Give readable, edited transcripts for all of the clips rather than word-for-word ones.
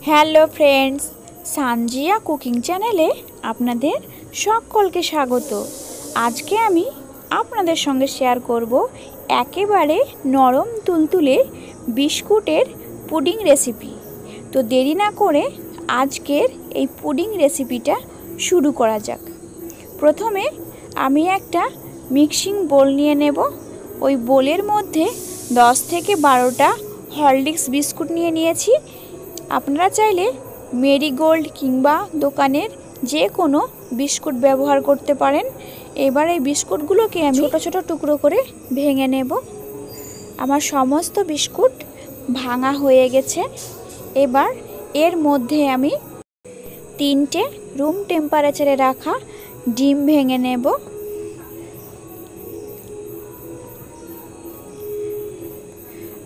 Hello friends, Sanjia cooking চ্যানেলে আপনাদের সকলকে স্বাগত। আজকে আমি আপনাদের সঙ্গে শেয়ার করব একেবারে নরম তুলতুলে বিস্কুটের পুডিং রেসিপি। তো দেরি না করে আজকের এই পুডিং রেসিপিটা শুরু করা যাক। প্রথমে আমি একটা মিক্সিং বোল নিয়ে নেব। ওই বোলের মধ্যে 10 থেকে 12টা হরলিক্স বিস্কুট নিয়ে নিয়েছি। আপনারা চাইলে মেরিগোল্ড কিংবা দোকানের যে কোনো বিস্কুট ব্যবহার করতে পারেন। এবার এই বিস্কুটগুলোকে আমি ছোট ছোট টুকরো করে ভেঙে নেব। আমার সমস্ত বিস্কুট ভাঙা হয়ে গেছে। এবার এর মধ্যে আমি 3টে রুম টেম্পারেচারে রাখা ডিম ভেঙে নেব।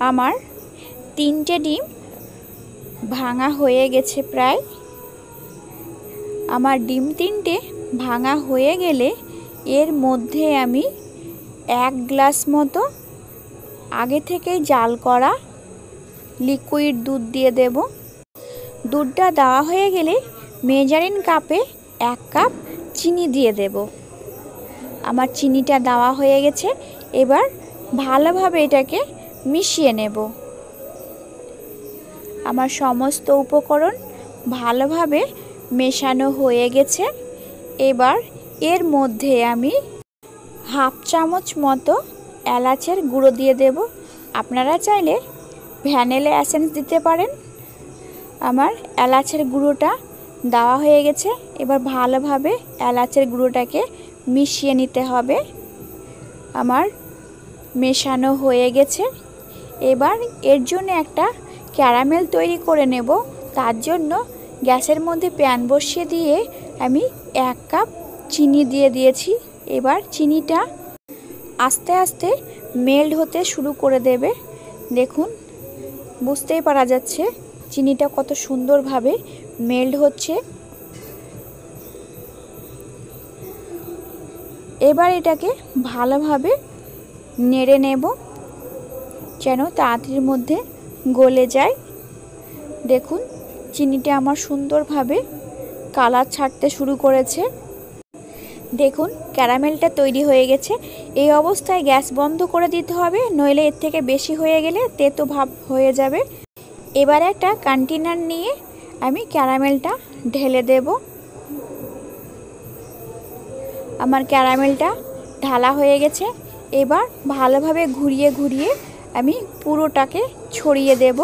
আমার 3টে ডিম ভাঙা হয়ে গেছে প্রায়। আমার ডিম 3টে ভাঙা হয়ে গেলে এর মধ্যে আমি 1 গ্লাস মতো আগে থেকে জাল করা লিকুইড দুধ দিয়ে দেব। দুধটা দেওয়া হয়ে গেলে মেজারিং কাপে 1 কাপ চিনি দিয়ে দেব। আমার চিনিটা দেওয়া হয়ে গেছে। এবার ভালোভাবে এটাকে মিশিয়ে নেব। আমার সমস্ত উপকরণ ভালোভাবে মেশানো হয়ে গেছে। এবার এর মধ্যে আমি হাফ চামচ মতো এলাচের গুঁড়ো দিয়ে দেব। আপনারা চাইলে ভ্যানিলা এসেন্স দিতে পারেন। আমার এলাচের গুঁড়োটা দেওয়া হয়ে গেছে। এবার ভালোভাবে এলাচের গুঁড়োটাকে মিশিয়ে নিতে হবে। আমার মেশানো হয়ে গেছে। এবার এর জন্য একটা ক্যারামেল তৈরি করে নেব। তার জন্য গ্যাসের মধ্যে প্যান বসিয়ে দিয়ে আমি 1 কাপ চিনি দিয়ে দিয়েছি। এবার চিনিটা আস্তে আস্তে মেল্ট হতে শুরু করে দেবে। দেখুন, বুঝতেই পারা যাচ্ছে চিনিটা কত সুন্দরভাবে মেল্ট হচ্ছে। এবার এটাকে ভালোভাবে নেড়ে নেব যেন তাড়াতাড়ির মধ্যে গলে যায়। দেখুন, চিনিটা আমার সুন্দরভাবে কালার ছাড়তে শুরু করেছে। দেখুন, ক্যারামেলটা তৈরি হয়ে গেছে। এই অবস্থায় গ্যাস বন্ধ করে দিতে হবে, নইলে এর থেকে বেশি হয়ে গেলে তেতো ভাব হয়ে যাবে। এবার একটা কন্টেনার নিয়ে আমি ক্যারামেলটা ঢেলে দেব। আমার ক্যারামেলটা ঢালা হয়ে গেছে। এবার ভালোভাবে ঘুরিয়ে ঘুরিয়ে আমি পুরোটাকে ছড়িয়ে দেব।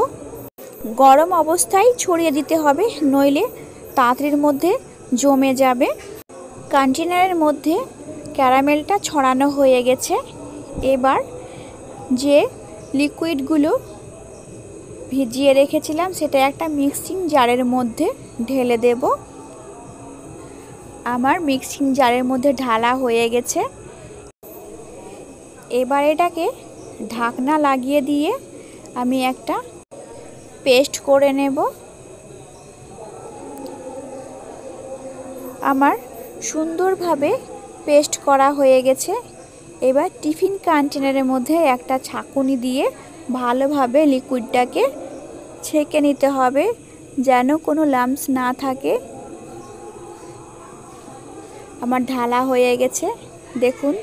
গরম অবস্থায় ছড়িয়ে দিতে হবে, নইলে তাড়াতাড়ির মধ্যে জমে যাবে। কন্টেনারের মধ্যে ক্যারামেলটা ছড়ানো হয়ে গেছে। এবার যে লিকুইডগুলো ভিজিয়ে রেখেছিলাম সেটা একটা মিক্সিং জারের মধ্যে ঢেলে দেব। আমার মিক্সিং জারের মধ্যে ঢালা হয়ে গেছে। এবার এটাকে ঢাকনা লাগিয়ে দিয়ে আমি একটা পেস্ট করে নেব। আমার সুন্দরভাবে পেস্ট করা হয়ে গেছে। এবার টিফিন কন্টেনারের মধ্যে একটা ছাঁকুনি দিয়ে ভালোভাবে লিকুইডটাকে ছেঁকে নিতে হবে যেন কোনো লাম্পস না থাকে। আমার ঢালা হয়ে গেছে। দেখুন,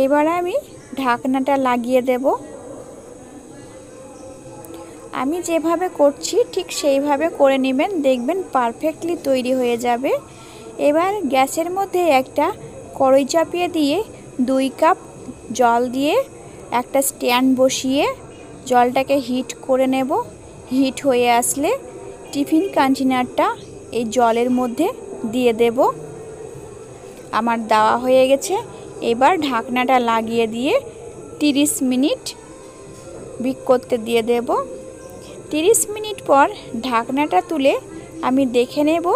এবার আমি ঢাকনাটা লাগিয়ে দেব। আমি যেভাবে করছি ঠিক সেইভাবে করে নেবেন, দেখবেন পারফেক্টলি তৈরি হয়ে যাবে। এবার গ্যাসের মধ্যে একটা কড়াই চাপিয়ে দিয়ে 2 কাপ জল দিয়ে একটা স্ট্যান্ড বসিয়ে জলটাকে হিট করে নেব। হিট হয়ে আসলে টিফিন কন্টেনারটা এই জলের মধ্যে দিয়ে দেব। আমার দেওয়া হয়ে গেছে। এবার ঢাকনাটা লাগিয়ে দিয়ে 30 মিনিট বেক করতে দিয়ে দেব। 30 মিনিট পর ঢাকনাটা তুলে আমি দেখে নেব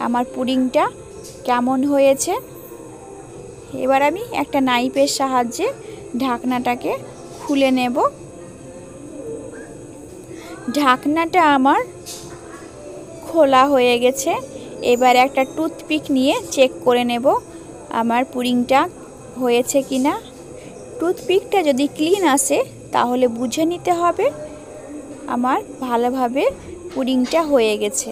আমার পুডিংটা কেমন হয়েছে। এবার আমি একটা নাইফের সাহায্যে ঢাকনাটাকে খুলে নেব। ঢাকনাটা আমার খোলা হয়ে গেছে। এবার একটা টুথপিক নিয়ে চেক করে নেব আমার পুডিংটা হয়েছে কিনা। টুথপিকটা যদি ক্লিন আসে তাহলে বুঝে নিতে হবে আমার ভালোভাবে পুডিংটা হয়ে গেছে।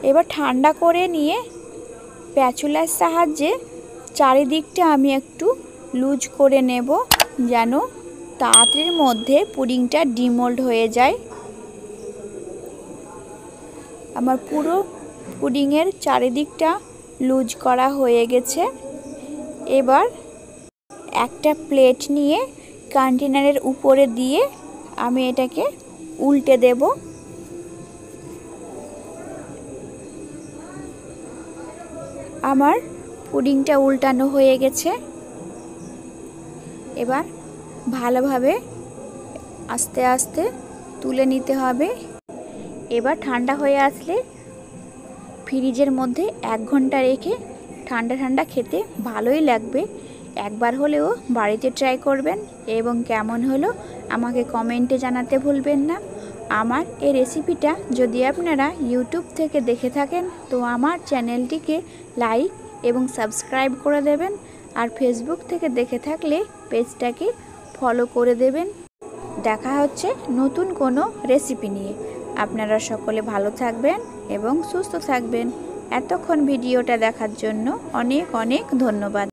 এবার ঠান্ডা করে নিয়ে স্প্যাচুলার সাহায্যে চারিদিকটা আমি একটু লুজ করে নেব, যেন তাড়াতাড়ির মধ্যে পুডিংটা ডিমোল্ড হয়ে যায়। আমার পুরো পুডিংয়ের চারিদিকটা লুজ করা হয়ে গেছে। এবার একটা প্লেট নিয়ে কন্টেনারের উপরে দিয়ে আমি এটাকে উল্টে দেব। আমার পুডিংটা উল্টানো হয়ে গেছে। এবার ভালোভাবে আস্তে আস্তে তুলে নিতে হবে। এবার ঠান্ডা হয়ে আসলে ফ্রিজের মধ্যে 1 ঘন্টা রেখে ঠান্ডা ঠান্ডা খেতে ভালোই লাগবে। একবার হলেও বাড়িতে ট্রাই করবেন এবং কেমন হলো আমাকে কমেন্টে জানাতে ভুলবেন না। আমার এই রেসিপিটা যদি আপনারা ইউটিউব থেকে দেখে থাকেন তো আমার চ্যানেলটিকে লাইক এবং সাবস্ক্রাইব করে দেবেন, আর ফেসবুক থেকে দেখে থাকলে পেজটাকে ফলো করে দেবেন। দেখা হচ্ছে নতুন কোনো রেসিপি নিয়ে। আপনারা সকলে ভালো থাকবেন এবং সুস্থ থাকবেন। এতক্ষণ ভিডিওটা দেখার জন্য অনেক অনেক ধন্যবাদ।